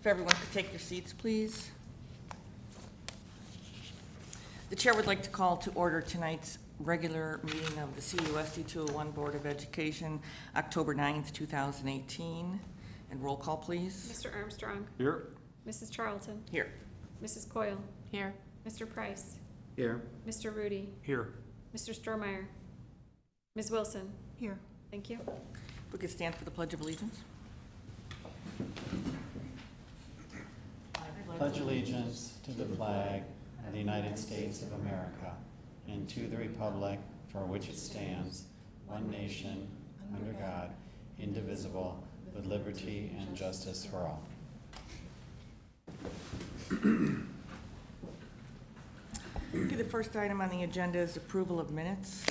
If everyone could take your seats, please. The chair would like to call to order tonight's regular meeting of the CUSD 201 Board of Education, October 9th, 2018. And roll call, please. Mr. Armstrong. Here. Mrs. Charlton. Here. Mrs. Coyle. Here. Mr. Price. Here. Mr. Rudy. Here. Mr. Strohmeyer. Ms. Wilson. Here. Thank you. If we could stand for the Pledge of Allegiance. Pledge allegiance to the flag of the United States of America and to the republic for which it stands, one nation, under God, indivisible, with liberty and justice for all. Okay, the first item on the agenda is approval of minutes.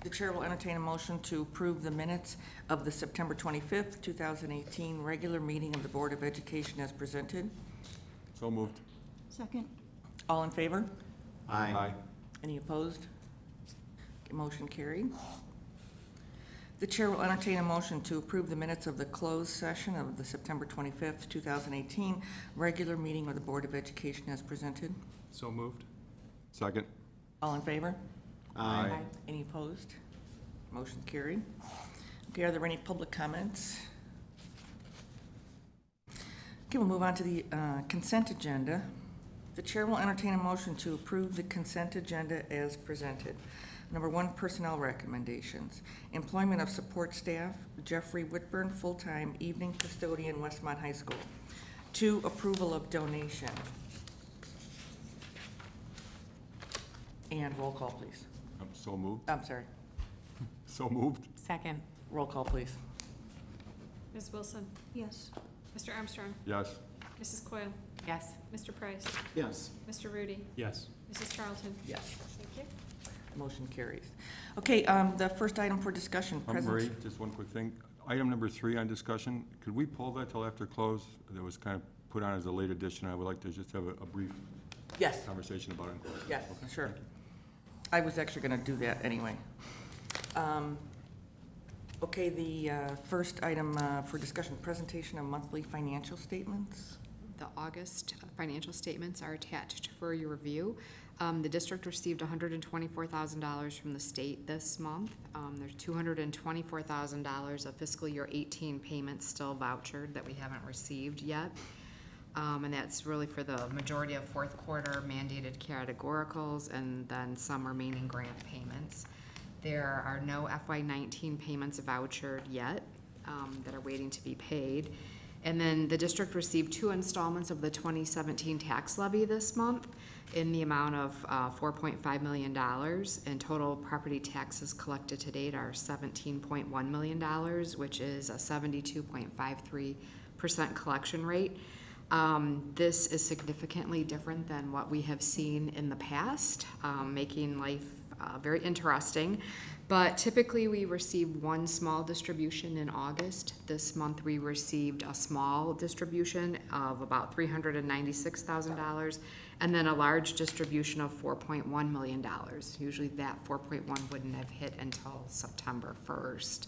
The chair will entertain a motion to approve the minutes of the September 25th, 2018 regular meeting of the Board of Education as presented. So moved. Second. All in favor? Aye. Any opposed? Okay, motion carried. The chair will entertain a motion to approve the minutes of the closed session of the September 25th, 2018 regular meeting of the Board of Education as presented. So moved. Second. All in favor? Aye. Any opposed? Motion carried. Okay, are there any public comments? Okay, we'll move on to the consent agenda. The chair will entertain a motion to approve the consent agenda as presented. Number 1, personnel recommendations. Employment of support staff, Jeffrey Whitburn, full-time evening custodian, Westmont High School. 2, approval of donation. And roll call, please. So moved. I'm sorry. So moved. Second. Roll call, please. Ms. Wilson. Yes. Mr. Armstrong. Yes. Mrs. Coyle. Yes. Mr. Price. Yes. Mr. Rudy. Yes. Mrs. Charlton. Yes. Thank you. Motion carries. Okay, the first item for discussion. Marie, just one quick thing. Item number 3 on discussion. Could we pull that till after close? That was kind of put on as a late addition. I would like to just have a brief Yes, conversation about it. yes, Okay, sure. thank you. I was actually going to do that anyway. Okay, the first item for discussion, presentation of monthly financial statements. The August financial statements are attached for your review. The district received $124,000 from the state this month. There's $224,000 of fiscal year 18 payments still vouchered that we haven't received yet. And that's really for the majority of fourth quarter mandated categoricals and then some remaining grant payments. There are no FY19 payments vouchered yet that are waiting to be paid. And then the district received 2 installments of the 2017 tax levy this month in the amount of $4.5 million, and total property taxes collected to date are $17.1 million, which is a 72.53% collection rate. This is significantly different than what we have seen in the past, making life very interesting. But typically we receive 1 small distribution in August. This month we received a small distribution of about $396,000 and then a large distribution of $4.1 million. Usually that 4.1 wouldn't have hit until September 1st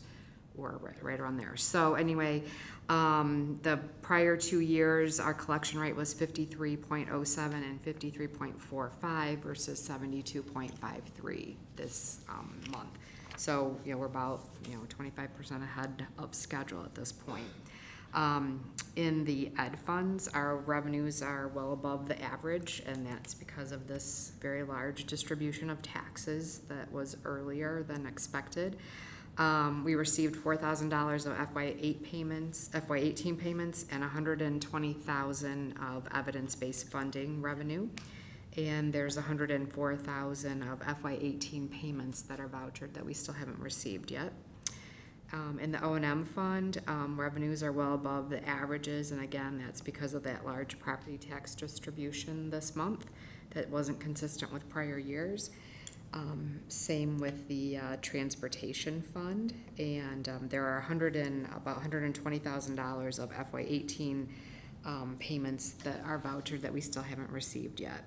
or right around there. So anyway, the prior 2 years, our collection rate was 53.07 and 53.45 versus 72.53 this month. So, we're about, 25% ahead of schedule at this point. In the ed funds, our revenues are well above the average, and that's because of this very large distribution of taxes that was earlier than expected. We received $4,000 of FY18 payments, and $120,000 of evidence-based funding revenue. And there's $104,000 of FY18 payments that are vouchered that we still haven't received yet. In the O&M fund, revenues are well above the averages, and again, that's because of that large property tax distribution this month that wasn't consistent with prior years. Same with the transportation fund, and there are about $120,000 of FY18 payments that are vouchered that we still haven't received yet.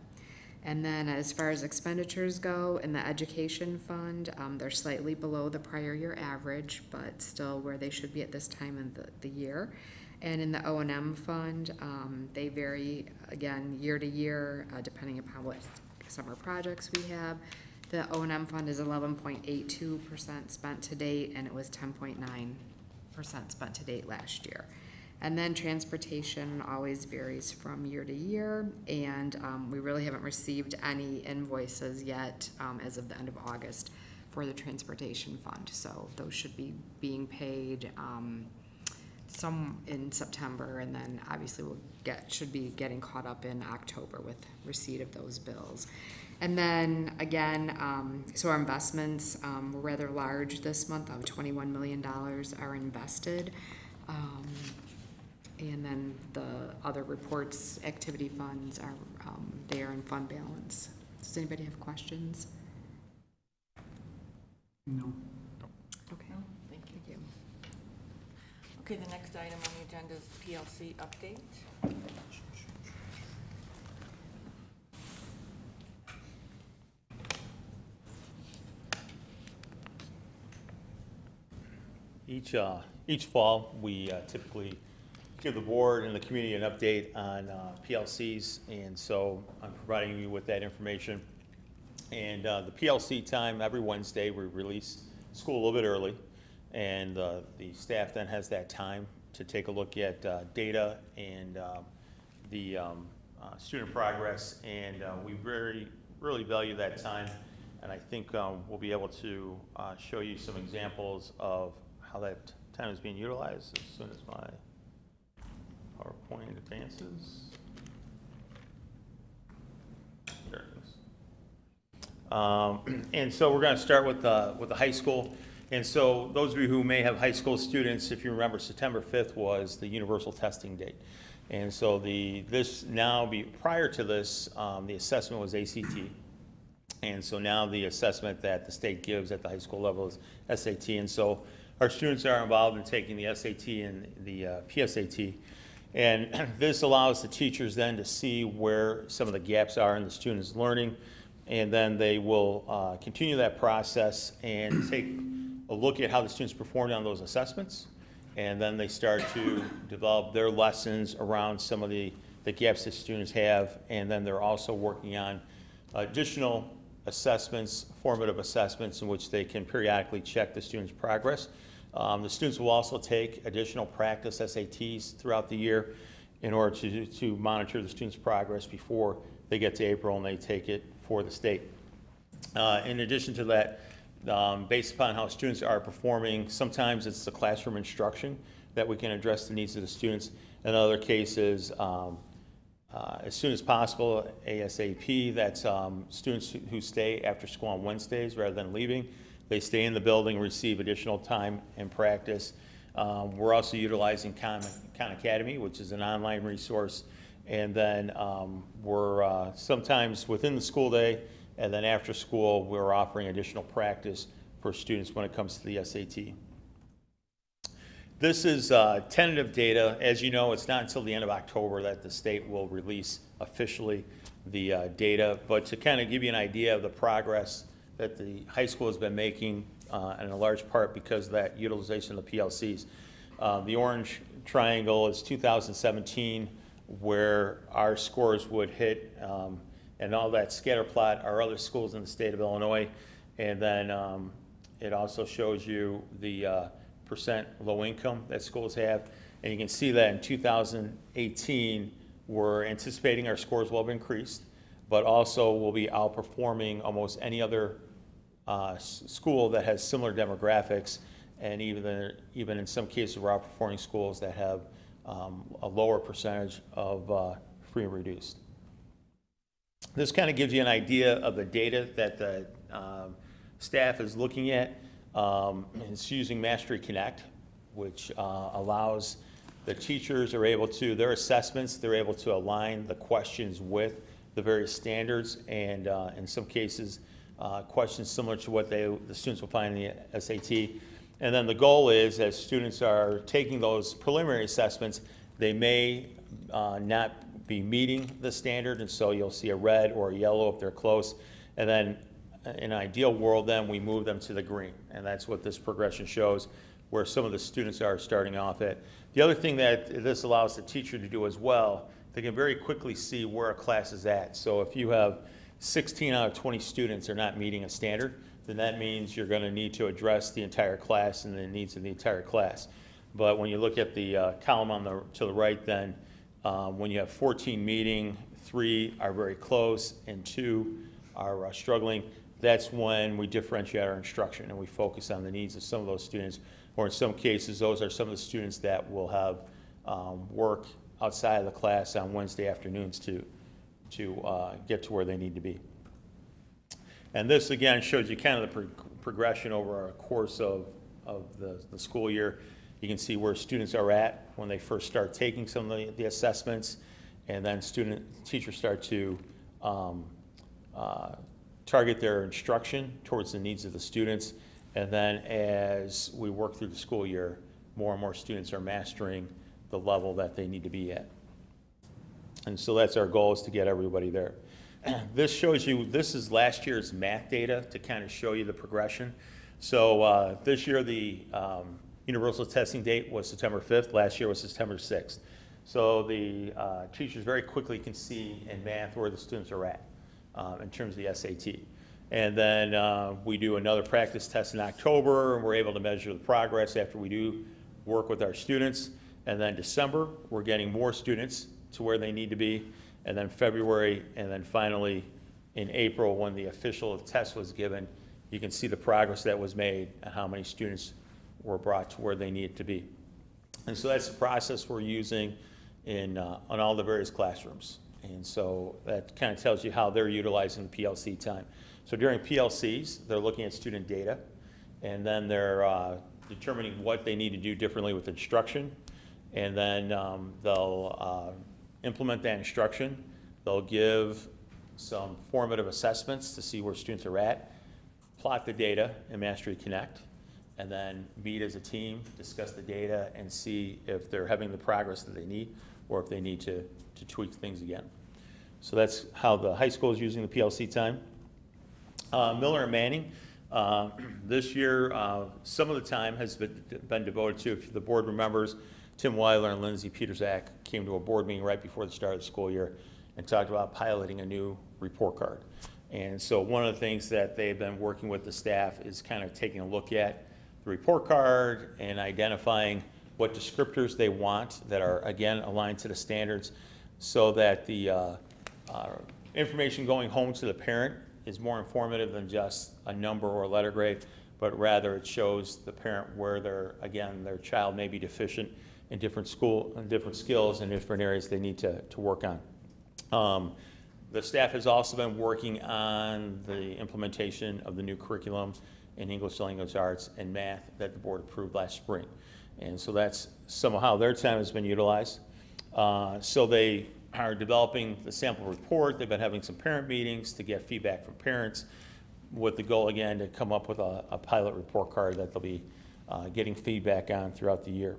And then as far as expenditures go, in the education fund, they're slightly below the prior year average, but still where they should be at this time in the year. And in the O&M fund, they vary, again, year to year, depending upon what summer projects we have. The O&M fund is 11.82% spent to date, and it was 10.9% spent to date last year. And then transportation always varies from year to year, and we really haven't received any invoices yet as of the end of August for the transportation fund. So those should be being paid some in September, and then obviously should be getting caught up in October with receipt of those bills. And then again, so our investments were rather large this month. $21 million are invested. And then the other reports, activity funds are they are in fund balance. Does anybody have questions? No. Okay, thank you. Okay, the next item on the agenda is PLC update. Each fall, we typically give the board and the community an update on PLCs, and so I'm providing you with that information. And the PLC time, every Wednesday, we release school a little bit early, and the staff then has that time to take a look at data and the student progress, and we really value that time. And I think we'll be able to show you some examples of how that time is being utilized as soon as my PowerPoint advances. There it is. And so we're going to start with the high school. And so those of you who may have high school students, if you remember, September 5th was the universal testing date. And so prior to this, the assessment was ACT. And so now the assessment that the state gives at the high school level is SAT. And so our students are involved in taking the SAT and the PSAT. And this allows the teachers then to see where some of the gaps are in the students' learning. And then they will continue that process and take a look at how the students performed on those assessments. And then they start to develop their lessons around some of the gaps that students have. And then they're also working on additional assessments, formative assessments, in which they can periodically check the students' progress. The students will also take additional practice SATs throughout the year in order to monitor the students' progress before they get to April and they take it for the state. In addition to that, based upon how students are performing, sometimes it's the classroom instruction that we can address the needs of the students. In other cases, as soon as possible, ASAP, that's students who stay after school on Wednesdays rather than leaving. They stay in the building, receive additional time and practice. We're also utilizing Khan Academy, which is an online resource. And then we're sometimes within the school day, and then after school, we're offering additional practice for students when it comes to the SAT. This is tentative data. As you know, it's not until the end of October that the state will release officially the data. But to kind of give you an idea of the progress that the high school has been making, in a large part because of that utilization of the PLCs. The orange triangle is 2017, where our scores would hit, and all that scatter plot are other schools in the state of Illinois. And then it also shows you the percent low income that schools have. And you can see that in 2018, we're anticipating our scores will have increased, but also we'll be outperforming almost any other school that has similar demographics, and even in some cases we're outperforming schools that have a lower percentage of free and reduced. This kind of gives you an idea of the data that the staff is looking at. It's using Mastery Connect, which allows the teachers are able to, their assessments, they're able to align the questions with the various standards, and in some cases, questions similar to what the students will find in the SAT. And then the goal is, as students are taking those preliminary assessments, they may not be meeting the standard, and so you'll see a red or a yellow if they're close. And then in an ideal world, then we move them to the green. And that's what this progression shows, where some of the students are starting off at The other thing that this allows the teacher to do as well, they can very quickly see where a class is at. So if you have 16 out of 20 students are not meeting a standard, then that means you're going to need to address the entire class and the needs of the entire class. But when you look at the column on to the right, then when you have 14 meeting, 3 are very close and 2 are struggling, that's when we differentiate our instruction and we focus on the needs of some of those students, or in some cases, those are some of the students that will have work outside of the class on Wednesday afternoons to get to where they need to be. And this, again, shows you kind of the progression over a course of the school year. You can see where students are at when they first start taking some of the assessments, and then teachers start to target their instruction towards the needs of the students. And then as we work through the school year, more and more students are mastering the level that they need to be at. And so that's our goal, is to get everybody there. This shows you, this is last year's math data to kind of show you the progression. So this year the universal testing date was September 5th. Last year was September 6th. So the teachers very quickly can see in math where the students are at in terms of the SAT. And then we do another practice test in October, and we're able to measure the progress after we do work with our students. And then December, we're getting more students to where they need to be. And then February, and then finally in April, when the official test was given, you can see the progress that was made and how many students were brought to where they needed to be. And so that's the process we're using on all the various classrooms. And so that kind of tells you how they're utilizing the PLC time. So during PLCs, they're looking at student data, and then they're determining what they need to do differently with instruction. And then they'll implement that instruction. They'll give some formative assessments to see where students are at, plot the data in Mastery Connect, and then meet as a team, discuss the data, and see if they're having the progress that they need or if they need to tweak things again. So that's how the high school is using the PLC time. Miller and Manning, this year, some of the time has been devoted to, if the board remembers, Tim Weiler and Lindsay Peterzak came to a board meeting right before the start of the school year and talked about piloting a new report card. And so one of the things that they've been working with the staff is kind of taking a look at the report card and identifying what descriptors they want that are, again, aligned to the standards, so that the information going home to the parent is more informative than just a number or a letter grade, but rather it shows the parent where their child may be deficient in different skills and different areas they need to work on. The staff has also been working on the implementation of the new curriculum in English Language Arts and Math that the board approved last spring. And so that's some of how their time has been utilized. So they are developing the sample report. They've been having some parent meetings to get feedback from parents, with the goal, again, to come up with a pilot report card that they'll be getting feedback on throughout the year.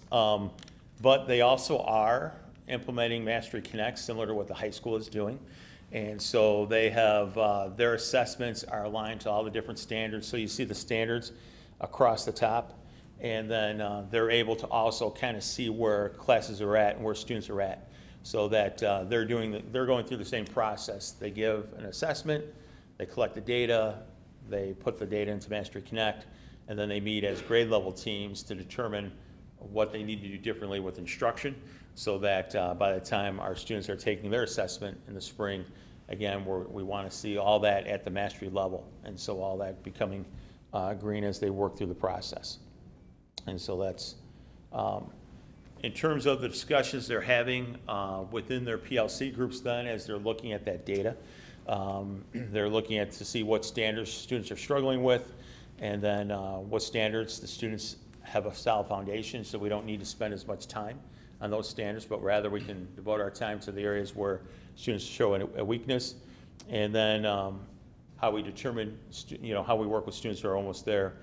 But they also are implementing Mastery Connect, similar to what the high school is doing. And so they have, their assessments are aligned to all the different standards. So you see the standards across the top. And then they're able to also kind of see where classes are at and where students are at, so that they're going through the same process. They give an assessment, they collect the data, they put the data into Mastery Connect, and then they meet as grade level teams to determine what they need to do differently with instruction, so that by the time our students are taking their assessment in the spring, again, we want to see all that at the mastery level, and so all that becoming green as they work through the process. And so that's, in terms of the discussions they're having within their PLC groups then, as they're looking at that data, they're looking at to see what standards students are struggling with, and then what standards the students have a solid foundation, so we don't need to spend as much time on those standards, but rather we can devote our time to the areas where students show a weakness, and then how we determine, how we work with students who are almost there,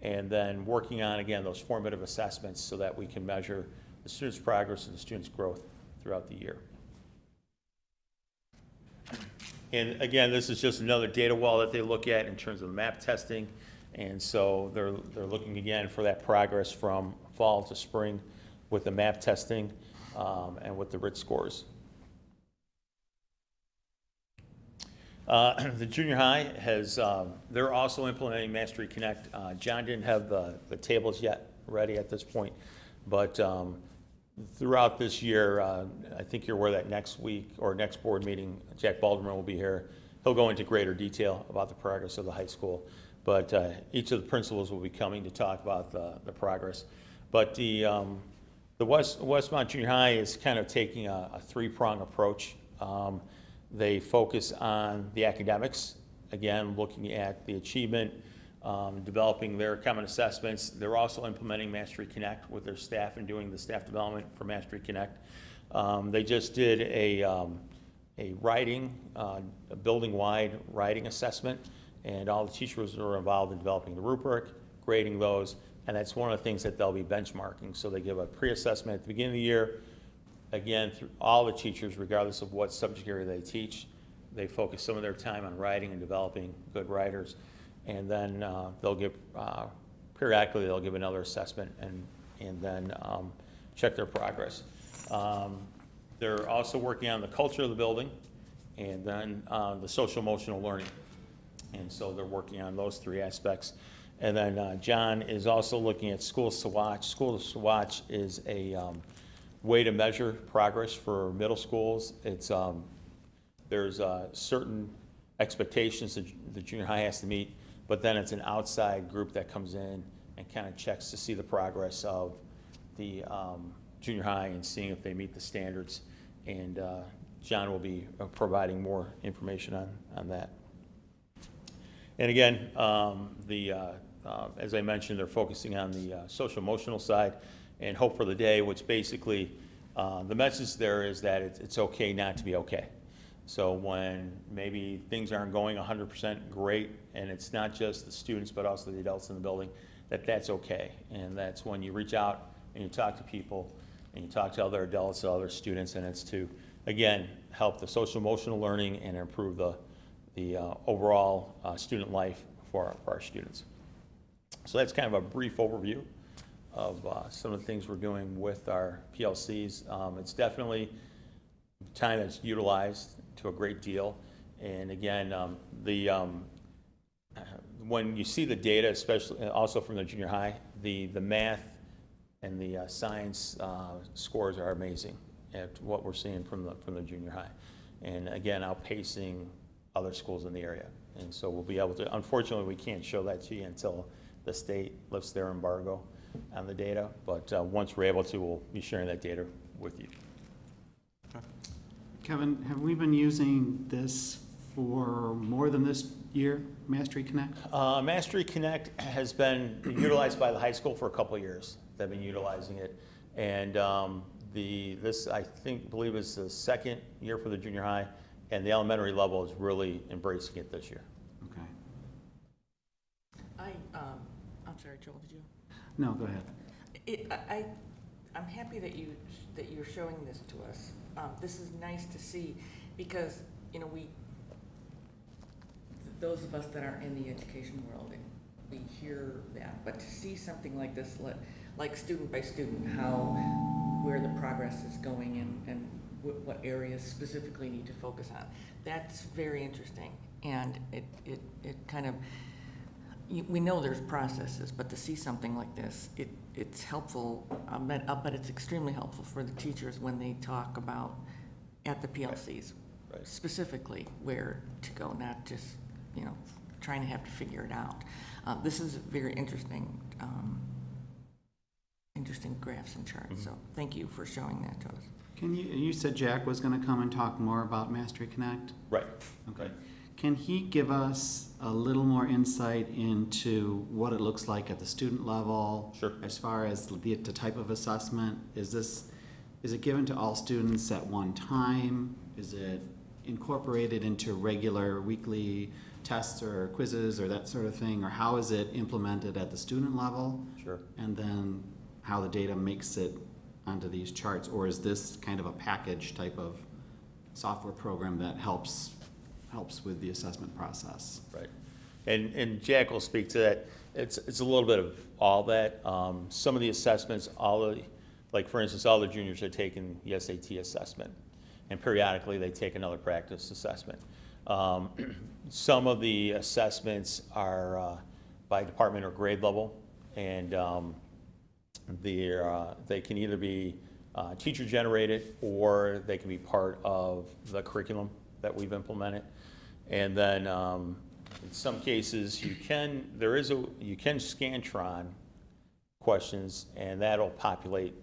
and then working on, again, those formative assessments so that we can measure the students' progress and the students' growth throughout the year. And again, this is just another data wall that they look at in terms of map testing. And so they're looking again for that progress from fall to spring with the MAP testing and with the RIT scores. The junior high has, they're also implementing Mastery Connect. John didn't have the tables yet ready at this point, but throughout this year, I think you're aware that next week or next board meeting, Jack Balderman will be here. He'll go into greater detail about the progress of the high school, but each of the principals will be coming to talk about the progress. But the Westmont Junior High is kind of taking a three-prong approach. They focus on the academics, again, looking at the achievement, developing their common assessments. They're also implementing Mastery Connect with their staff and doing the staff development for Mastery Connect. They just did a writing, a building-wide writing assessment, and all the teachers were involved in developing the rubric, grading those, and that's one of the things that they'll be benchmarking. So they give a pre-assessment at the beginning of the year. Again, through all the teachers, regardless of what subject area they teach, they focus some of their time on writing and developing good writers. And then they'll give, periodically they'll give another assessment and then check their progress. They're also working on the culture of the building and then the social emotional learning. And so they're working on those three aspects. And then John is also looking at Schools to Watch. Schools to Watch is a way to measure progress for middle schools. It's there's certain expectations that the junior high has to meet, but then it's an outside group that comes in and kind of checks to see the progress of the junior high and seeing if they meet the standards. And John will be providing more information on that. And again, as I mentioned, they're focusing on the social emotional side and Hope for the Day, which basically, the message there is that it's okay not to be okay. So when maybe things aren't going 100% great, and it's not just the students, but also the adults in the building, that's okay. And that's when you reach out and you talk to people, and you talk to other adults, other students, and it's to, again, help the social emotional learning and improve the overall student life for our students. So that's kind of a brief overview of some of the things we're doing with our PLCs. It's definitely time that's utilized to a great deal. And again, when you see the data, especially also from the junior high, the math and the science scores are amazing at what we're seeing from the junior high. And again, outpacing other schools in the area. And so we'll be able to, unfortunately, we can't show that to you until the state lifts their embargo on the data, but once we're able to, we'll be sharing that data with you. Kevin, have we been using this for more than this year, Mastery Connect? Mastery Connect has been utilized by the high school for a couple of years. They've been utilizing it, and this I believe is the second year for the junior high, and the elementary level is really embracing it this year. Okay. I'm sorry, Joel, did you? No, go ahead. I'm happy that you're showing this to us. This is nice to see because, you know, those of us that are in the education world, we hear that, but to see something like this, like student by student, where the progress is going and what areas specifically need to focus on, that's very interesting. And it kind of, we know there's processes, but to see something like this, it's helpful, but it's extremely helpful for the teachers when they talk about at the PLCs, Right. Specifically where to go, not just, you know, trying to have to figure it out. This is very interesting, interesting graphs and charts. Mm-hmm. So thank you for showing that to us. You said Jack was going to come and talk more about Mastery Connect? Right. Okay. Right. Can he give us a little more insight into what it looks like at the student level? Sure. As far as the type of assessment? Is it given to all students at one time? Is it incorporated into regular weekly tests or quizzes or that sort of thing? Or how is it implemented at the student level? Sure. And then how the data makes it onto these charts? Or is this kind of a package type of software program that helps with the assessment process? Right. And Jack will speak to that. It's a little bit of all that. Some of the assessments, all Like, for instance, all the juniors are taking the SAT assessment, and periodically they take another practice assessment. Some of the assessments are by department or grade level, and they can either be teacher generated or they can be part of the curriculum that we've implemented. And then in some cases you can Scantron questions, and that'll populate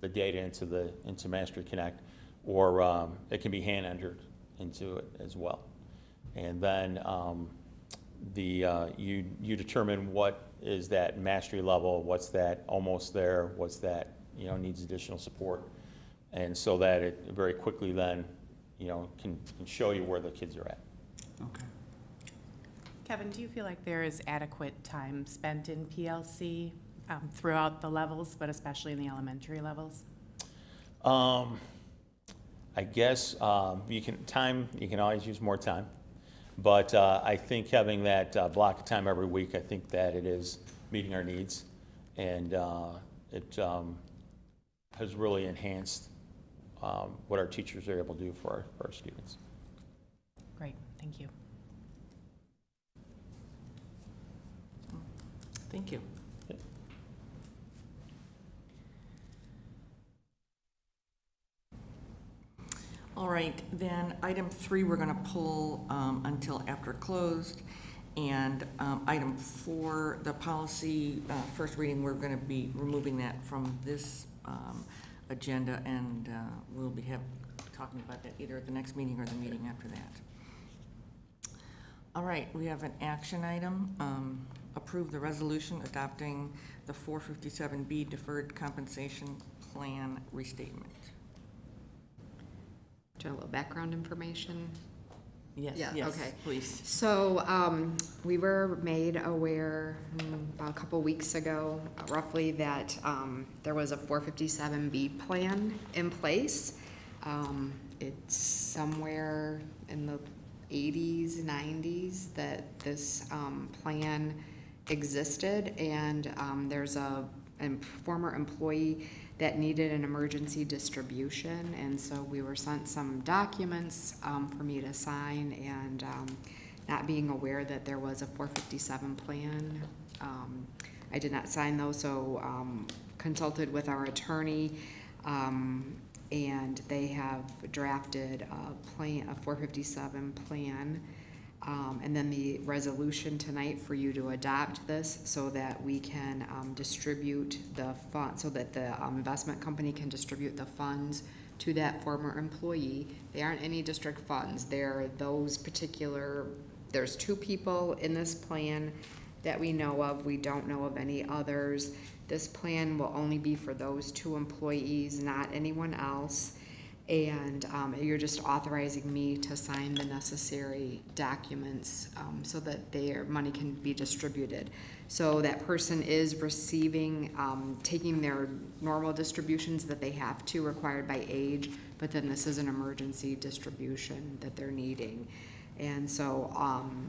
the data into Mastery Connect, or it can be hand entered into it as well. And then you determine what is that mastery level, what's that almost there, what's that needs additional support, and so that it very quickly then can show you where the kids are at. Okay. Kevin, do you feel like there is adequate time spent in PLC throughout the levels, but especially in the elementary levels? I guess you can always use more time, but I think having that block of time every week, I think that it is meeting our needs, and it has really enhanced what our teachers are able to do for our students. Great, thank you. Thank you. All right, then item 3 we're going to pull until after closed, and item 4, the policy first reading, we're going to be removing that from this agenda, and we'll be talking about that either at the next meeting or the meeting after that. All right, we have an action item. Approve the resolution adopting the 457B deferred compensation plan restatement. Do you want a little background information? Yes, Yeah, yes, okay. please. So we were made aware about a couple weeks ago, roughly, that there was a 457B plan in place. It's somewhere in the 80s, 90s that this plan existed, and there's a former employee that needed an emergency distribution, and so we were sent some documents for me to sign, and not being aware that there was a 457 plan, I did not sign those, so consulted with our attorney, and they have drafted a 457 plan. And then the resolution tonight for you to adopt this so that we can distribute the fund, so that the investment company can distribute the funds to that former employee. They aren't any district funds. They're those particular, there's 2 people in this plan that we know of. We don't know of any others. This plan will only be for those 2 employees, not anyone else. And you're just authorizing me to sign the necessary documents so that their money can be distributed. So that person is receiving, taking their normal distributions that they have to, required by age, but then this is an emergency distribution that they're needing. And so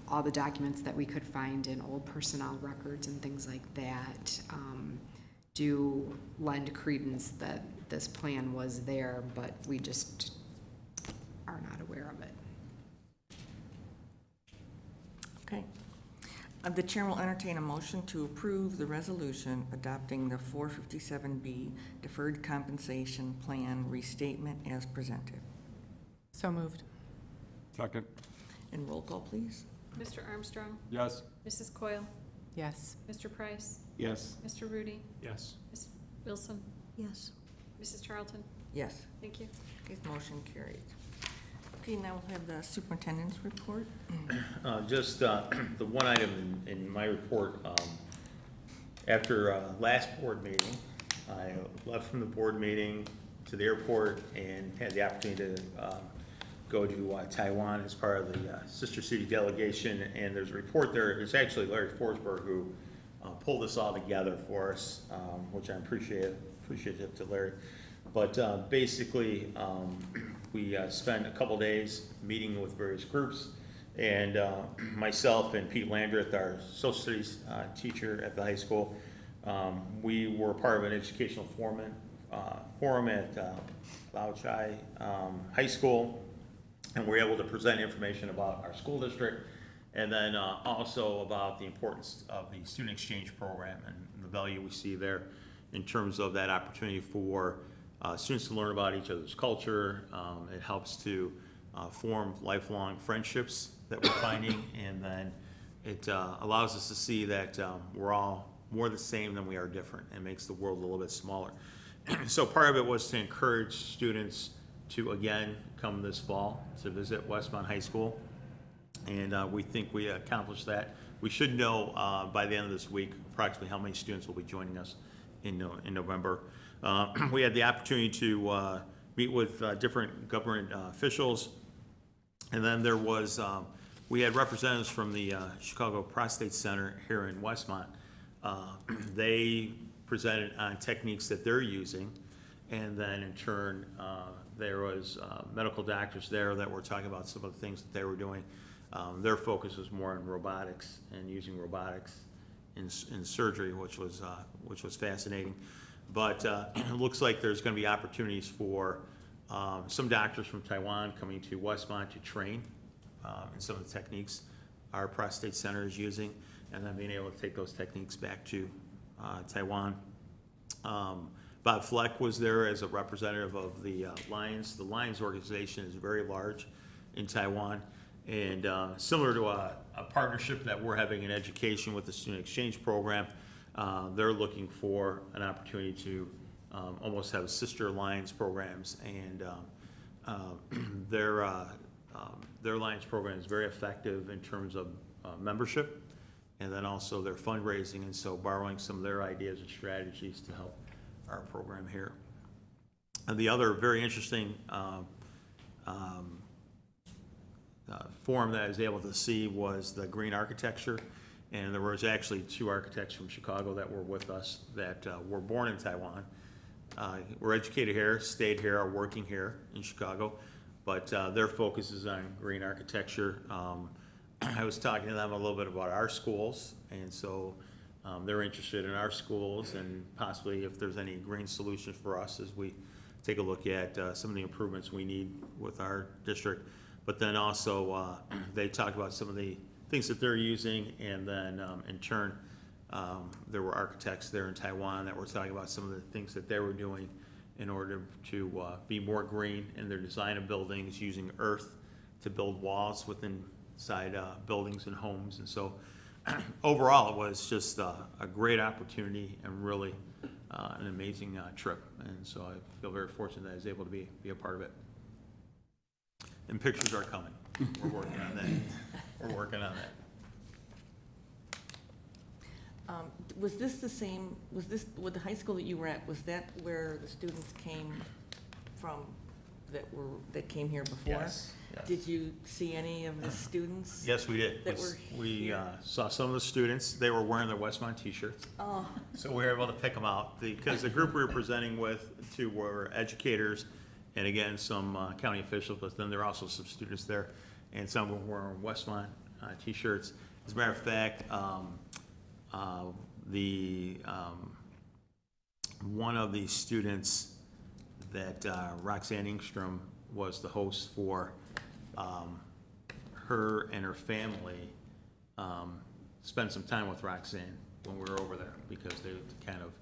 all the documents that we could find in old personnel records and things like that do lend credence that this plan was there, but we just are not aware of it. Okay. The chair will entertain a motion to approve the resolution adopting the 457B deferred compensation plan restatement as presented. So moved. Second. And roll call, please. Mr. Armstrong, Yes. Mrs. Coyle, Yes. Mr. Price, Yes. Mr. Rudy, Yes. Ms. Wilson, Yes. Mrs. Charlton. Yes. Thank you. Okay, motion carried. Okay, now we'll have the superintendent's report. Just the one item in my report, after last board meeting, I left from the board meeting to the airport and had the opportunity to go to Taiwan as part of the sister city delegation, and there's a report there. It's actually Larry Forsberg who pulled this all together for us, which I'm appreciative to Larry. But basically, we spent a couple days meeting with various groups, and myself and Pete Landreth, our social studies teacher at the high school, we were part of an educational forum at Lao Chai High School, and we're able to present information about our school district, and then also about the importance of the student exchange program and the value we see there in terms of that opportunity for students to learn about each other's culture. It helps to form lifelong friendships that we're finding, and then it allows us to see that we're all more the same than we are different, and makes the world a little bit smaller. So part of it was to encourage students to, again, come this fall to visit Westmont High School, and we think we accomplished that. We should know by the end of this week approximately how many students will be joining us in November. We had the opportunity to meet with different government officials, and then there was, we had representatives from the Chicago Prostate Center here in Westmont. They presented on techniques that they're using, and then in turn, there was medical doctors there that were talking about some of the things that they were doing. Their focus was more on robotics and using robotics in surgery, which was fascinating. But it looks like there's going to be opportunities for some doctors from Taiwan coming to Westmont to train in some of the techniques our prostate center is using, and then being able to take those techniques back to Taiwan. Bob Fleck was there as a representative of the Lions. The Lions organization is very large in Taiwan, and similar to a partnership that we're having in education with the student exchange program, they're looking for an opportunity to almost have sister Lions programs, and their Lions program is very effective in terms of membership, and then also their fundraising, and so borrowing some of their ideas and strategies to help our program here. And the other very interesting forum that I was able to see was the green architecture, and there was actually 2 architects from Chicago that were with us that were born in Taiwan. Were educated here, stayed here, are working here in Chicago, but their focus is on green architecture. I was talking to them a little bit about our schools, and so they're interested in our schools and possibly if there's any green solutions for us as we take a look at some of the improvements we need with our district. But then also they talked about some of the things that they're using, and then in turn there were architects there in Taiwan that were talking about some of the things that they were doing in order to be more green in their design of buildings, using earth to build walls inside buildings and homes. And so overall, it was just a great opportunity and really an amazing trip. And so I feel very fortunate that I was able to be a part of it. And pictures are coming. We're working on that. We're working on that. Was this the same, with the high school that you were at, was that where the students came from that came here before? Yes. Yes. Did you see any of the students? Yes, we did. That were We here? saw some of the students. They were wearing their Westmont t-shirts. Oh, So we were able to pick them out because the group we were presenting with were educators and again, some county officials, but then there were also some students there, and some were wearing Westmont t-shirts. As a matter of fact, one of the students that Roxanne Ingstrom was the host for, her and her family spent some time with Roxanne when we were over there because they would kind of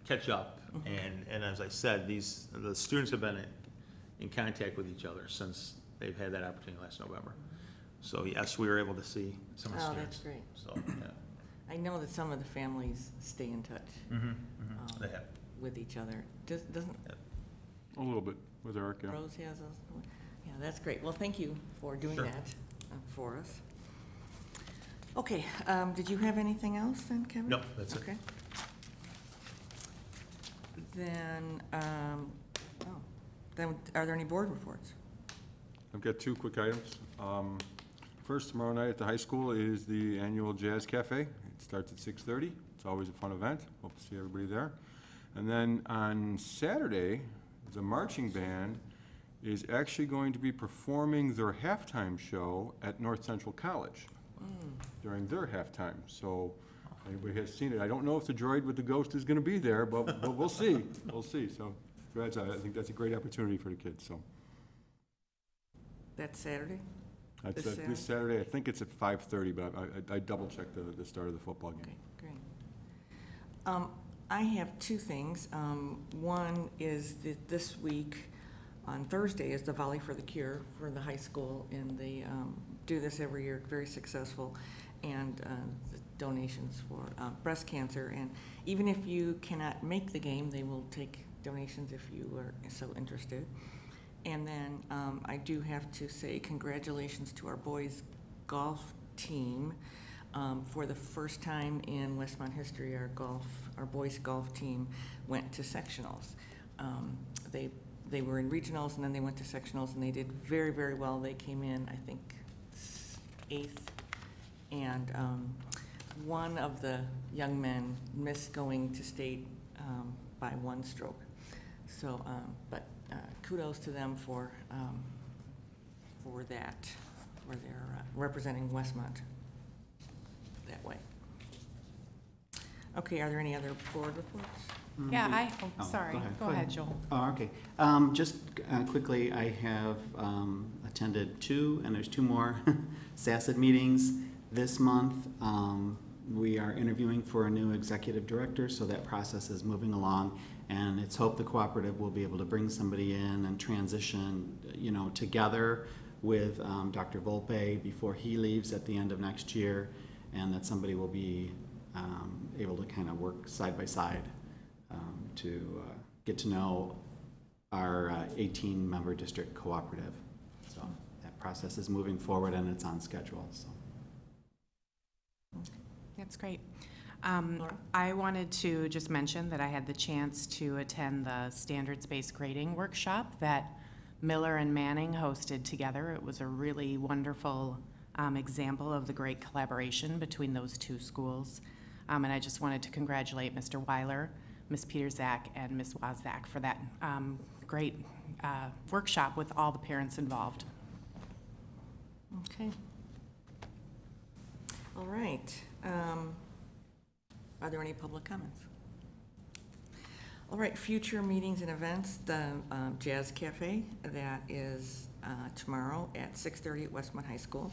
catch up. And as I said, the students have been in contact with each other since they've had that opportunity last November. So yes, we were able to see some of the students. that's great. So, yeah. I know that some of the families stay in touch They have. with each other. Doesn't A little bit with Eric, yeah. Rose has those? Yeah, that's great. Well, thank you for doing Sure. that for us. Okay, did you have anything else then, Kevin? No, that's it. Okay. Then, then are there any board reports? I've got 2 quick items. First, tomorrow night at the high school is the annual Jazz Cafe. It starts at 6:30. It's always a fun event. Hope to see everybody there. And then on Saturday, the marching band is actually going to be performing their halftime show at North Central College during their halftime. So Anybody has seen it. I don't know if the droid with the ghost is gonna be there, but we'll see. We'll see. So, congrats. I think that's a great opportunity for the kids, so. That's Saturday? That's This this Saturday. I think it's at 5:30, but I double-checked the start of the football game. Okay, great. I have two things. One is that this week, on Thursday, is the Volley for the Cure for the high school, and they do this every year, very successful, and the donations for breast cancer. And even if you cannot make the game, they will take donations if you are so interested. And then I do have to say congratulations to our boys golf team. For the first time in Westmont history, our boys golf team went to sectionals. They were in regionals, and then they went to sectionals, and they did very, very well. They came in, I think, 8th, and one of the young men missed going to state by 1 stroke. So, but kudos to them for that, for their representing Westmont that way. Okay, are there any other board reports? Yeah, Oh, sorry, go ahead. go ahead, Joel. Oh, okay. Just quickly, I have attended 2, and there's 2 more SACID meetings this month. We are interviewing for a new executive director, so that process is moving along, and it's hoped the cooperative will be able to bring somebody in and transition, together with Dr. Volpe before he leaves at the end of next year, and that somebody will be able to kind of work side by side to get to know our 18-member district cooperative. So that process is moving forward, and it's on schedule. So. That's great. Laura? I wanted to just mention that I had the chance to attend the standards-based grading workshop that Miller and Manning hosted together. It was a really wonderful example of the great collaboration between those 2 schools. And I just wanted to congratulate Mr. Weiler, Ms. Peterzak, and Ms. Wozak for that great workshop with all the parents involved. Okay. All right. Are there any public comments? All right, future meetings and events, the Jazz Cafe, that is tomorrow at 6:30 at Westmont High School.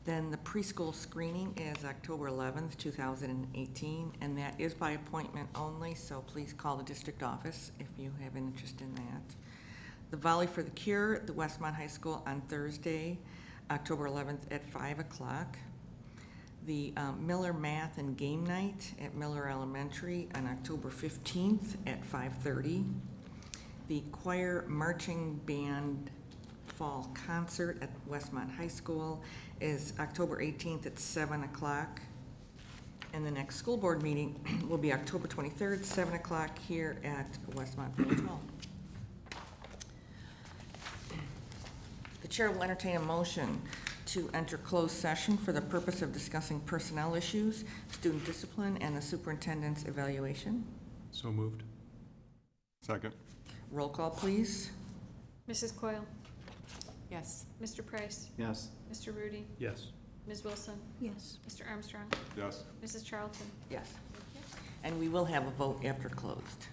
Then the preschool screening is October 11th, 2018, and that is by appointment only, so please call the district office if you have an interest in that. The Volley for the Cure at the Westmont High School on Thursday, October 11th at 5 o'clock. The Miller Math and Game Night at Miller Elementary on October 15th at 5:30. The Choir Marching Band Fall Concert at Westmont High School is October 18th at 7 o'clock. And the next school board meeting will be October 23rd, 7 o'clock here at Westmont Village Hall. The chair will entertain a motion to enter closed session for the purpose of discussing personnel issues, student discipline, and the superintendent's evaluation. So moved. Second. Roll call, please. Mrs. Coyle? Yes. Mr. Price? Yes. Mr. Rudy? Yes. Ms. Wilson? Yes. Mr. Armstrong? Yes. Mrs. Charlton? Yes. And we will have a vote after closed.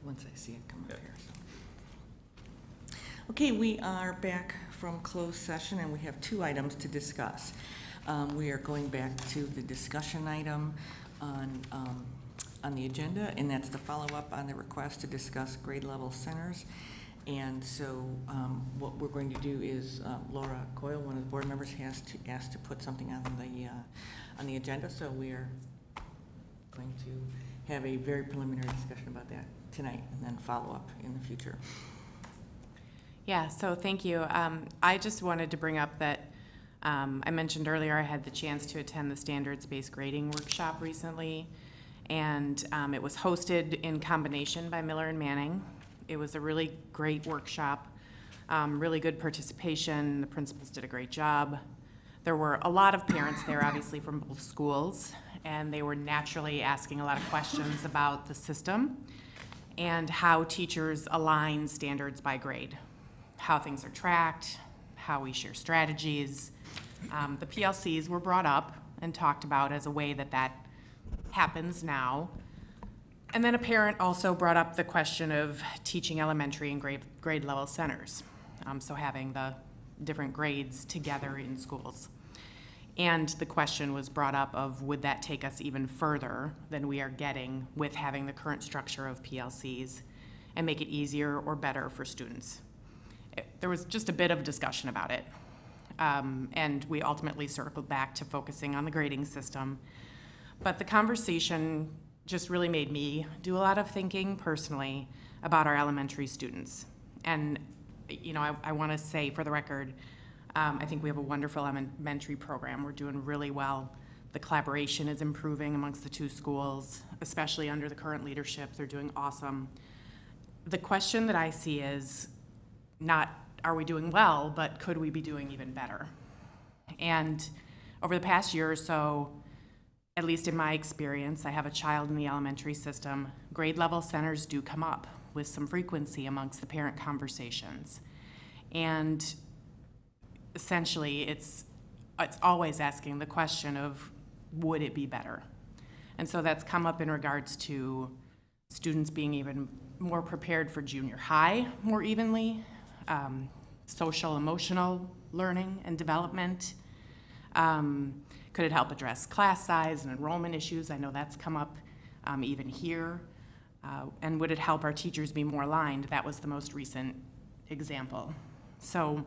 once I see it come up here. So. Okay, we are back from closed session, and we have 2 items to discuss. We are going back to the discussion item on the agenda, and that's the follow-up on the request to discuss grade level centers. And so what we're going to do is Laura Coyle, one of the board members, has to ask to put something on the agenda. So we are going to have a very preliminary discussion about that tonight, and then follow up in the future. Yeah, so thank you. I just wanted to bring up that I mentioned earlier I had the chance to attend the standards-based grading workshop recently, and it was hosted in combination by Miller and Manning. It was a really great workshop, really good participation. The principals did a great job. There were a lot of parents there, obviously from both schools, and they were naturally asking a lot of questions about the system and how teachers align standards by grade, how things are tracked, how we share strategies. The PLCs were brought up and talked about as a way that happens now. And then a parent also brought up the question of teaching elementary and grade level centers, so having the different grades together in schools. And the question was brought up of, would that take us even further than we are getting with having the current structure of PLCs and make it easier or better for students? There was just a bit of discussion about it. And we ultimately circled back to focusing on the grading system. But the conversation just really made me do a lot of thinking personally about our elementary students. And, you know, I want to say for the record, I think we have a wonderful elementary program. We're doing really well. The collaboration is improving amongst the 2 schools, especially under the current leadership. They're doing awesome. The question that I see is not, are we doing well, but could we be doing even better? And over the past year or so, at least in my experience, I have a child in the elementary system, grade level centers do come up with some frequency amongst the parent conversations. And essentially, it's always asking the question of, would it be better? And so that's come up in regards to students being even more prepared for junior high more evenly, social emotional learning and development. Could it help address class size and enrollment issues? I know that's come up even here. And would it help our teachers be more aligned? That was the most recent example. So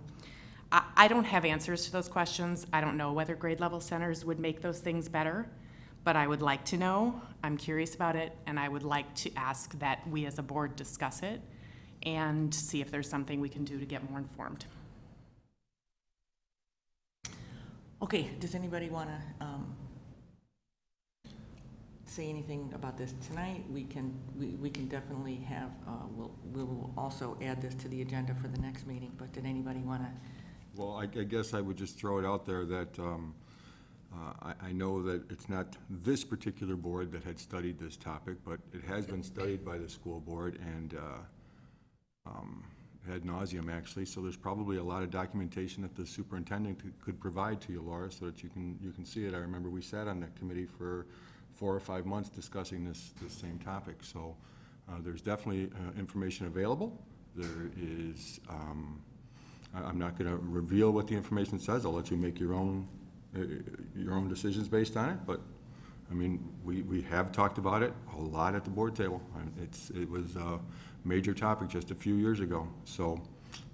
I don't have answers to those questions. I don't know whether grade level centers would make those things better, but I would like to know. I'm curious about it, and I would like to ask that we as a board discuss it and see if there's something we can do to get more informed. Okay, does anybody want to say anything about this tonight? We can definitely have, we will also add this to the agenda for the next meeting, but did anybody want to? Well, I guess I would just throw it out there that I know that it's not this particular board that had studied this topic, but it has been studied by the school board and ad nauseum, actually. So there's probably a lot of documentation that the superintendent could provide to you, Laura, so that you can see it. I remember we sat on that committee for 4 or 5 months discussing this same topic. So there's definitely information available. There is. I'm not going to reveal what the information says. I'll let you make your own decisions based on it. But I mean, we have talked about it a lot at the board table. It was a major topic just a few years ago. So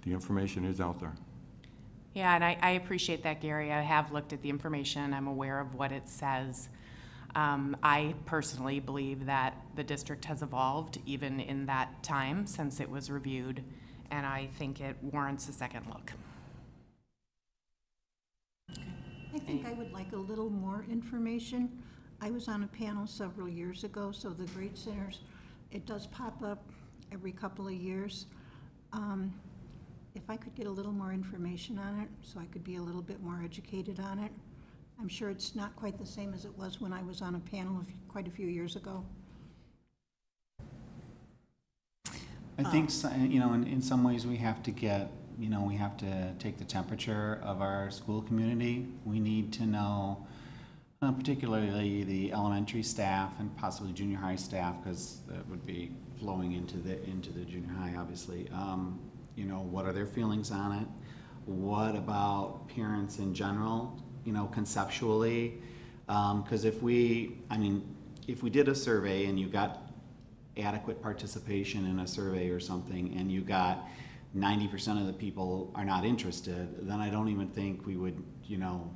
the information is out there. Yeah, and I appreciate that, Gary. I have looked at the information. I'm aware of what it says. I personally believe that the district has evolved even in that time since it was reviewed, and I think it warrants a second look. I think I would like a little more information. I was on a panel several years ago, so the grade centers, it does pop up every couple of years. If I could get a little more information on it, so I could be a little bit more educated on it. I'm sure it's not quite the same as it was when I was on a panel quite a few years ago. I think, you know, in some ways we have to get, you know, we have to take the temperature of our school community. We need to know Particularly the elementary staff and possibly junior high staff, because that would be flowing into the junior high, obviously. You know, what are their feelings on it? What about parents in general, you know, conceptually? Because if we did a survey and you got adequate participation in a survey or something, and you got 90% of the people are not interested, then I don't even think we would, you know,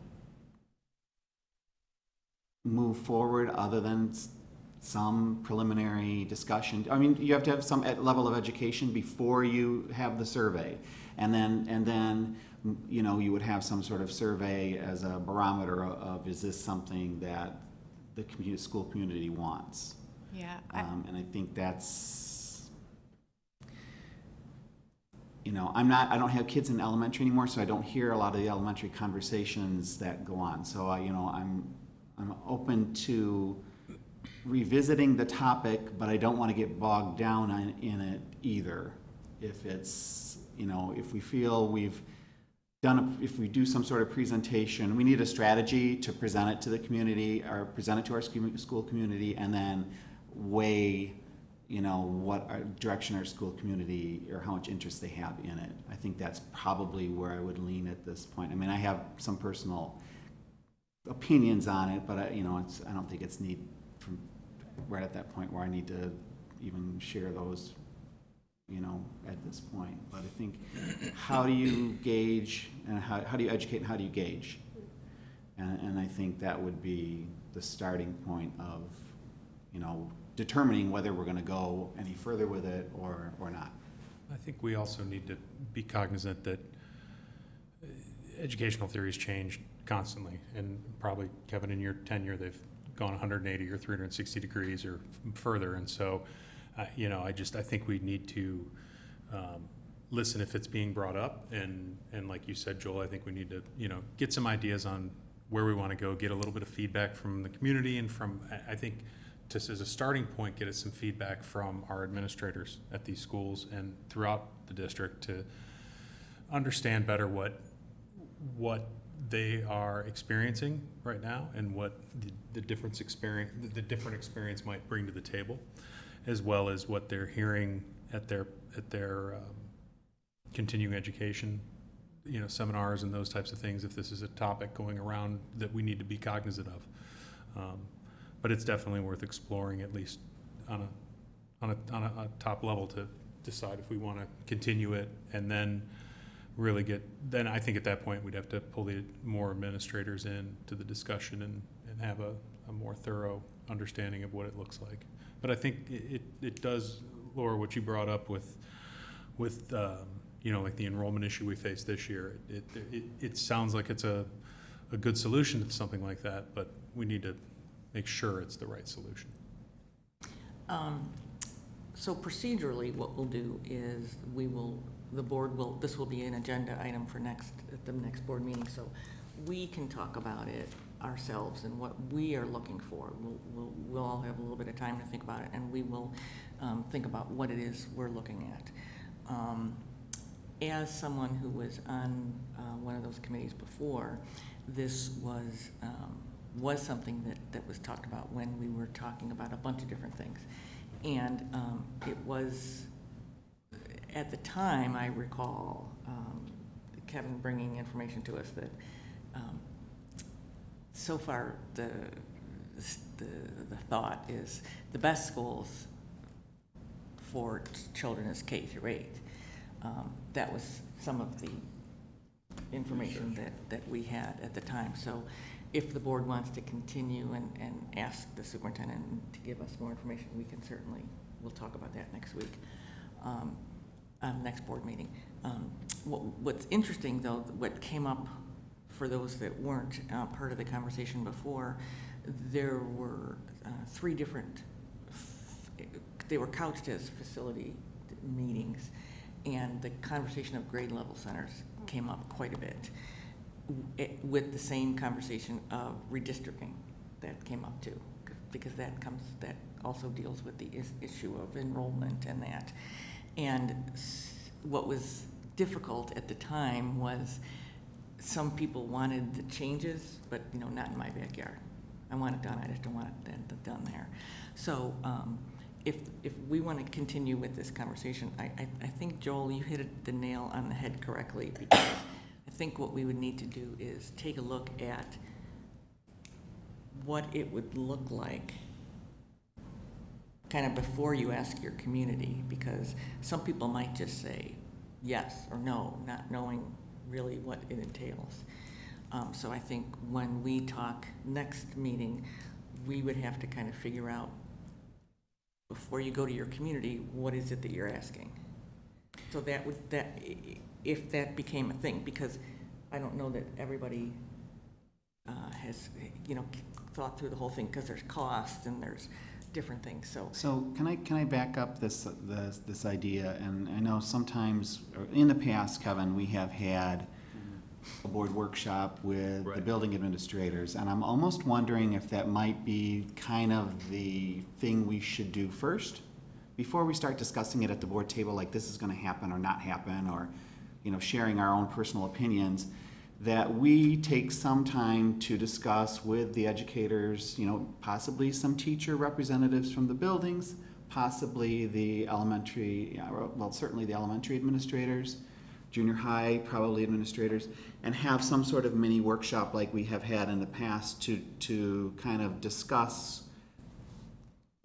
move forward other than some preliminary discussion. I mean, you have to have some level of education before you have the survey, and then you know, you would have some sort of survey as a barometer of is this something that the school community wants. Yeah. And I think that's, you know, I don't have kids in elementary anymore, so I don't hear a lot of the elementary conversations that go on. So you know, I'm open to revisiting the topic, but I don't want to get bogged down in it either. If it's, you know, if we feel we've done, if we do some sort of presentation, we need a strategy to present it to the community or present it to our school community, and then weigh, you know, what direction our school community or how much interest they have in it. I think that's probably where I would lean at this point. I mean, I have some personal opinions on it, but you know, I don't think it's from right at that point where I need to even share those, you know, at this point. But I think, how do you gauge, and how do you educate, and how do you gauge? And I think that would be the starting point of, you know, determining whether we're going to go any further with it or not. I think we also need to be cognizant that educational theories change constantly, and probably, Kevin, in your tenure, they've gone 180 or 360 degrees or further, and so, you know, I think we need to listen if it's being brought up, and like you said, Joel, I think we need to, you know, get some ideas on where we want to go, get a little bit of feedback from the community, and from, I think, just as a starting point, get us some feedback from our administrators at these schools and throughout the district to understand better what they are experiencing right now, and what the different experience might bring to the table, as well as what they're hearing at their continuing education, you know, seminars and those types of things, if this is a topic going around that we need to be cognizant of. But it's definitely worth exploring, at least on a top level, to decide if we want to continue it, and then really then I think at that point we'd have to pull the more administrators in to the discussion and have a more thorough understanding of what it looks like. But I think it does, Laura, what you brought up with you know, like the enrollment issue we faced this year, it sounds like it's a good solution to something like that, but we need to make sure it's the right solution. So procedurally, what we'll do is the board will, this will be an agenda item for at the next board meeting, so we can talk about it ourselves and what we are looking for. We'll all have a little bit of time to think about it, and we will think about what it is we're looking at. As someone who was on one of those committees before, this was something that was talked about when we were talking about a bunch of different things. And it was, at the time, I recall Kevin bringing information to us that so far the thought is the best schools for children is K through 8. That was some of the information that we had at the time. So if the board wants to continue and ask the superintendent to give us more information, we can certainly, we'll talk about that next week, next board meeting. What's interesting, though, what came up for those that weren't part of the conversation before, there were 3 different, they were couched as facility meetings, and the conversation of grade level centers came up quite a bit, with the same conversation of redistricting that came up too, because that also deals with the issue of enrollment and that. And what was difficult at the time was some people wanted the changes, but not in my backyard. I want it done, I just don't want it done there. So if we want to continue with this conversation, I think, Joel, you hit the nail on the head correctly, because I think what we would need to do is take a look at what it would look like kind of before you ask your community, because some people might just say yes or no, not knowing really what it entails. So I think when we talk next meeting, we would have to kind of figure out, before you go to your community, what is it that you're asking? So if that became a thing, because I don't know that everybody has, thought through the whole thing, because there's costs and there's different things, so. So can I back up this idea? And I know sometimes, or in the past, Kevin, we have had a board workshop with the building administrators, and I'm almost wondering if that might be kind of the thing we should do first, before we start discussing it at the board table, like this is gonna happen or not happen, or, sharing our own personal opinions, that we take some time to discuss with the educators, possibly some teacher representatives from the buildings, possibly the elementary, well, certainly the elementary administrators, junior high, probably administrators, and have some sort of mini workshop like we have had in the past to kind of discuss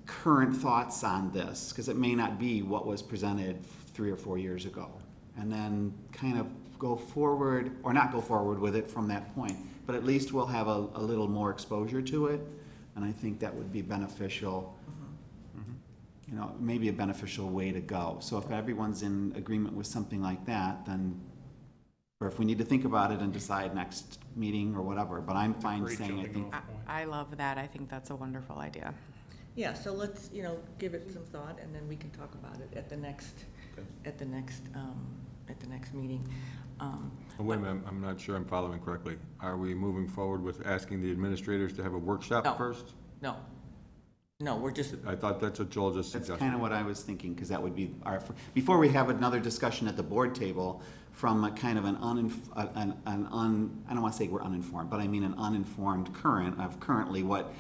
current thoughts on this, because it may not be what was presented 3 or 4 years ago. And then kind of go forward, or not go forward with it from that point, but at least we'll have a little more exposure to it, and I think that would be beneficial, maybe a beneficial way to go. So if everyone's in agreement with something like that, then, or if we need to think about it and decide next meeting or whatever, but I'm fine Great saying, I jumping think, off point. I love that. I think that's a wonderful idea. Yeah, so let's, give it some thought, and then we can talk about it at the next, at the next meeting. Wait a minute, I'm not sure I'm following correctly. Are we moving forward with asking the administrators to have a workshop No. first? No, we're just, I thought that's what Joel just that's suggested. kind of what I was thinking, because that would be our, before we have another discussion at the board table from a kind of I don't want to say we're uninformed, but I mean an uninformed current of currently what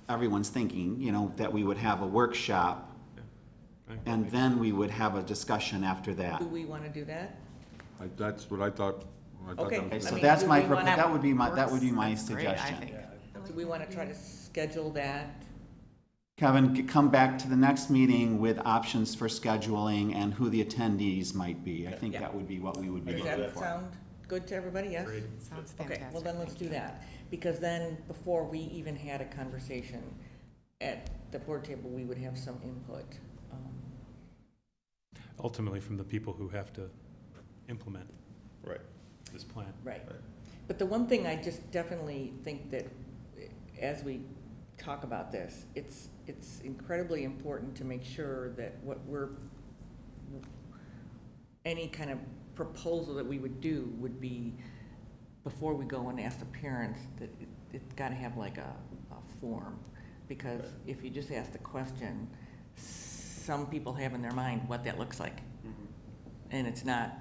everyone's thinking, that we would have a workshop, and then we would have a discussion after that. do we want to do that? That's what I thought. Okay. that was- So I mean, that's do my, we wanna- that would be my That's great, I suggestion. think. Do we want to try to schedule that? Kevin, come back to the next meeting with options for scheduling and who the attendees might be. I think Yeah. that would be what we would be Does looking that for. sound good to everybody, yes? Great. Sounds Okay, fantastic. well then let's do that, because then before we even had a conversation at the board table, we would have some input. Ultimately, from the people who have to implement Right. this plan. Right. But the one thing I just definitely think that as we talk about this, it's incredibly important to make sure that any kind of proposal that we would do would be, before we go and ask the parents, that it's gotta have like a form. Because if you just ask the question, some people have in their mind what that looks like. And it's not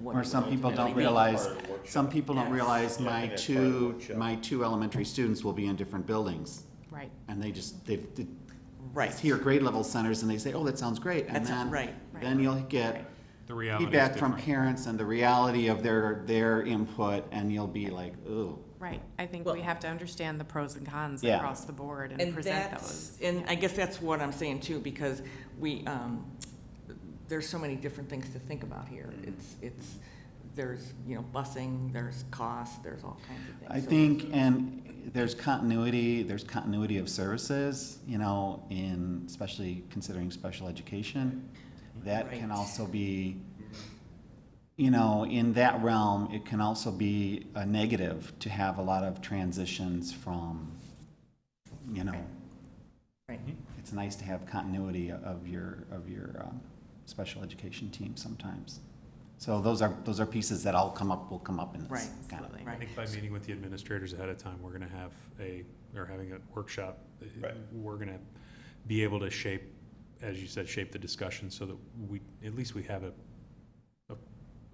what. Or it some would people don't ultimately be. realize, Part of the workshop. some people don't Yeah. realize Yeah, my I think that's part of the two, workshop. my 2 elementary students will be in different buildings. Right. And they Right. hear grade level centers and they say, oh, that sounds great. And That's then, right. then you'll get Right. The reality is feedback from different. parents and the reality of their input, and you'll be like, ooh. Right. I think Well- we have to understand the pros and cons Yeah. across the board and And present that's, those. and I guess that's what I'm saying too, because we, there's so many different things to think about here. There's, busing, there's costs, there's all kinds of things. I So- think, and there's continuity of services, especially considering special education. That can Right. also be, in that realm, it can also be a negative to have a lot of transitions from, Right. it's nice to have continuity of your special education team sometimes. So those are pieces that will come up in this. Right, kind of thing. I think by meeting with the administrators ahead of time, we're gonna have having a workshop. Right. We're gonna be able to shape, as you said, shape the discussion so that at least we have a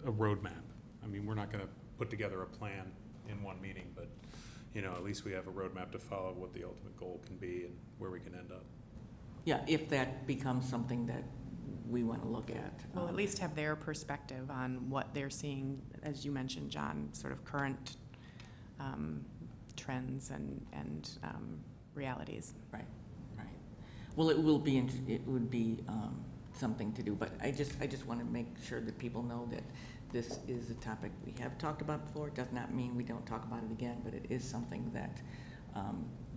roadmap. I mean, we're not gonna put together a plan in one meeting, but, at least we have a roadmap to follow what the ultimate goal can be and where we can end up. Yeah, if that becomes something that we want to look at. We'll at least have their perspective on what they're seeing, as you mentioned, John, sort of current trends and realities. Right, right. Well, it would be something to do, but I just want to make sure that people know that this is a topic we have talked about before. It does not mean we don't talk about it again, but it is something that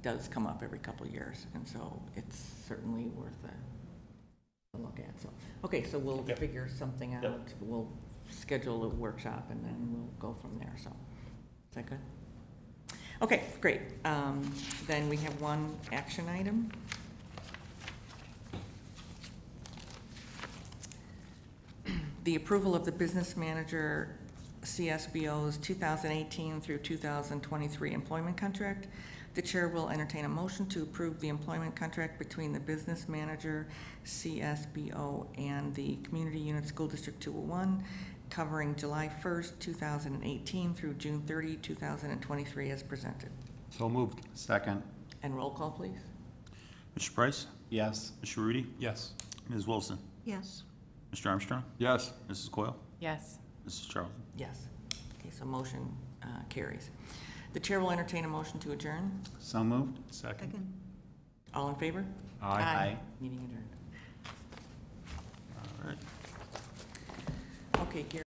does come up every couple of years, and so it's certainly worth a look at. So, okay, so we'll Yep. figure something out. Yep. We'll schedule a workshop, and then we'll go from there. So, is that good? Okay, great. Then we have one action item. The approval of the business manager CSBO's 2018 through 2023 employment contract. The chair will entertain a motion to approve the employment contract between the business manager CSBO and the Community Unit School District 201, covering July 1st, 2018 through June 30, 2023 as presented. So moved. Second. And roll call, please. Mr. Price? Yes. Mr. Rudy? Yes. Ms. Wilson? Yes. Mr. Armstrong? Yes. Mrs. Coyle? Yes. Mrs. Charlton? Yes. Okay, so motion carries. The chair will entertain a motion to adjourn. So moved. Second. Second. All in favor? Aye. Meeting adjourned. All right. Okay, Gary.